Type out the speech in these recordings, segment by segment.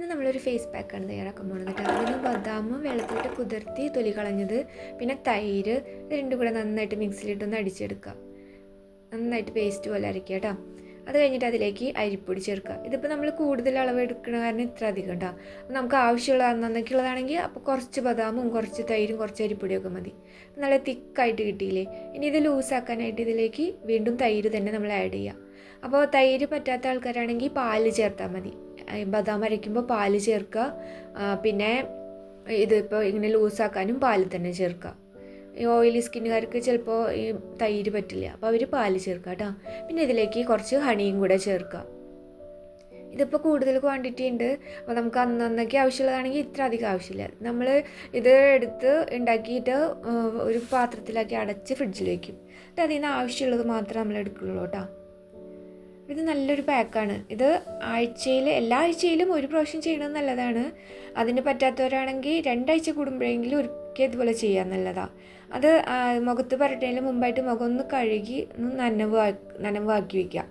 ഇന്ന് നമ്മളൊരു ഫേസ് പാക്കാണ് തയ്യാറാക്കാൻ പോകുന്നത് കേട്ടോ. അതിന് ബദാമും വെള്ളത്തിലിട്ട് കുതിർത്തി തൊലി കളഞ്ഞത്, പിന്നെ തൈര്, ഇത് രണ്ടും കൂടെ നന്നായിട്ട് മിക്സിയിലിട്ടൊന്ന് അടിച്ചെടുക്കുക. നന്നായിട്ട് പേസ്റ്റ് പോലെ അരയ്ക്കുക കേട്ടോ. അത് കഴിഞ്ഞിട്ട് അതിലേക്ക് അരിപ്പൊടി ചേർക്കുക. ഇതിപ്പോൾ നമ്മൾ കൂടുതൽ അളവ് എടുക്കണ കാരണം ഇത്ര അധികം കേട്ടോ. അപ്പോൾ നമുക്ക് ആവശ്യമുള്ള അന്നന്നേക്കുള്ളതാണെങ്കിൽ അപ്പോൾ കുറച്ച് ബദാമും കുറച്ച് തൈരും കുറച്ച് അരിപ്പൊടിയൊക്കെ മതി. നല്ല തിക്കായിട്ട് കിട്ടിയില്ലേ. ഇനി ഇത് ലൂസാക്കാനായിട്ട് ഇതിലേക്ക് വീണ്ടും തൈര് തന്നെ നമ്മൾ ആഡ് ചെയ്യുക. അപ്പോൾ തൈര് പറ്റാത്ത ആൾക്കാരാണെങ്കിൽ പാല് ചേർത്താൽ മതി. ബദാം അരയ്ക്കുമ്പോൾ പാല് ചേർക്കുക. പിന്നെ ഇതിപ്പോൾ ഇങ്ങനെ ലൂസാക്കാനും പാല് തന്നെ ചേർക്കുക. ഈ ഓയിലി സ്കിന്നുകാർക്ക് ചിലപ്പോൾ ഈ തൈര് പറ്റില്ല, അപ്പോൾ അവർ പാല് ചേർക്കുക കേട്ടോ. പിന്നെ ഇതിലേക്ക് കുറച്ച് ഹണിയും കൂടെ ചേർക്കുക. ഇതിപ്പോൾ കൂടുതൽ ക്വാണ്ടിറ്റി ഉണ്ട്, അപ്പോൾ നമുക്ക് അന്നന്നേക്ക് ആവശ്യമുള്ളതാണെങ്കിൽ ഇത്ര അധികം ആവശ്യമില്ല. നമ്മൾ ഇത് എടുത്ത് ഉണ്ടാക്കിയിട്ട് ഒരു പാത്രത്തിലാക്കി അടച്ച് ഫ്രിഡ്ജിൽ വയ്ക്കും. എന്നിട്ട് അതിൽ നിന്ന് ആവശ്യമുള്ളത് മാത്രമേ നമ്മൾ എടുക്കുള്ളൂ കേട്ടോ. ഇത് നല്ലൊരു പാക്കാണ്. ഇത് എല്ലാ ആഴ്ചയിലും ഒരു പ്രാവശ്യം ചെയ്യണത് നല്ലതാണ്. അതിന് പറ്റാത്തവരാണെങ്കിൽ 2 ആഴ്ച കൂടുമ്പോഴെങ്കിലും ഒരിക്കൽ ഇതുപോലെ ചെയ്യാൻ നല്ലതാണ്. അത് മുഖത്ത് പരട്ടുന്നതിന് മുമ്പായിട്ട് മുഖം ഒന്ന് കഴുകി നനവാക്കി വയ്ക്കുക.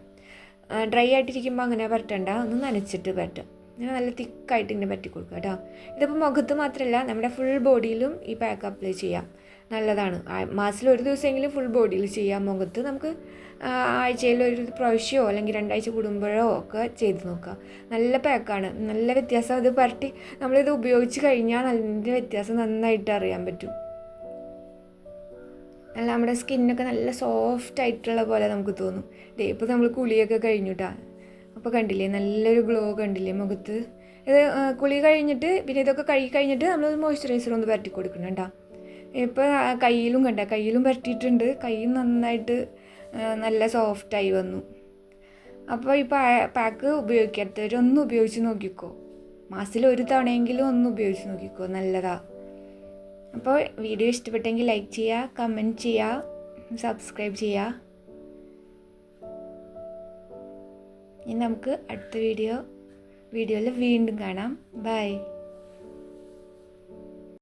ഡ്രൈ ആയിട്ടിരിക്കുമ്പോൾ അങ്ങനെ പരട്ടണ്ട, ഒന്ന് നനച്ചിട്ട് പറ്റും. അങ്ങനെ നല്ല തിക്കായിട്ട് ഇങ്ങനെ പറ്റി കൊടുക്കുക കേട്ടോ. ഇതിപ്പോൾ മുഖത്ത് മാത്രമല്ല നമ്മുടെ ഫുൾ ബോഡിയിലും ഈ പാക്ക് അപ്ലൈ ചെയ്യാം. നല്ലതാണ്. മാസത്തിൽ ഒരു ദിവസമെങ്കിലും ഫുൾ ബോഡിയിൽ ചെയ്യാം. മുഖത്ത് നമുക്ക് ആഴ്ചയിൽ ഒരു പ്രാവശ്യമോ അല്ലെങ്കിൽ 2 ആഴ്ച കൂടുമ്പോഴോ ഒക്കെ ചെയ്ത് നോക്കുക. നല്ല പാക്കാണ്, നല്ല വ്യത്യാസം. അത് പരട്ടി നമ്മളിത് ഉപയോഗിച്ച് കഴിഞ്ഞാൽ അതിൻ്റെ വ്യത്യാസം നന്നായിട്ട് അറിയാൻ പറ്റും. നല്ല നമ്മുടെ സ്കിന്നൊക്കെ നല്ല സോഫ്റ്റ് ആയിട്ടുള്ള പോലെ നമുക്ക് തോന്നും. ഇപ്പോൾ നമ്മൾ കുളിയൊക്കെ കഴിഞ്ഞിട്ടാ, അപ്പോൾ കണ്ടില്ലേ നല്ലൊരു ഗ്ലോ കണ്ടില്ലേ മുഖത്ത്. ഇത് കുളി കഴിഞ്ഞിട്ട് പിന്നെ ഇതൊക്കെ കഴുകി കഴിഞ്ഞിട്ട് നമ്മൾ മോയ്സ്ചറൈസർ ഒന്ന് പരട്ടി കൊടുക്കണം കേട്ടോ. ഇപ്പോൾ കയ്യിലും പരട്ടിയിട്ടുണ്ട്. കയ്യും നന്നായിട്ട് നല്ല സോഫ്റ്റായി വന്നു. അപ്പോൾ ഈ പാക്ക് ഉപയോഗിക്കാത്തവരൊന്ന് ഉപയോഗിച്ച് നോക്കിക്കോ. മാസത്തിൽ ഒരു തവണയെങ്കിലും ഒന്ന് ഉപയോഗിച്ച് നോക്കിക്കോ, നല്ലതാണ്. അപ്പോൾ വീഡിയോ ഇഷ്ടപ്പെട്ടെങ്കിൽ ലൈക്ക് ചെയ്യുക, കമൻറ്റ് ചെയ്യുക, സബ്സ്ക്രൈബ് ചെയ്യുക. ഇനി നമുക്ക് അടുത്ത വീഡിയോയിൽ വീണ്ടും കാണാം. ബൈ.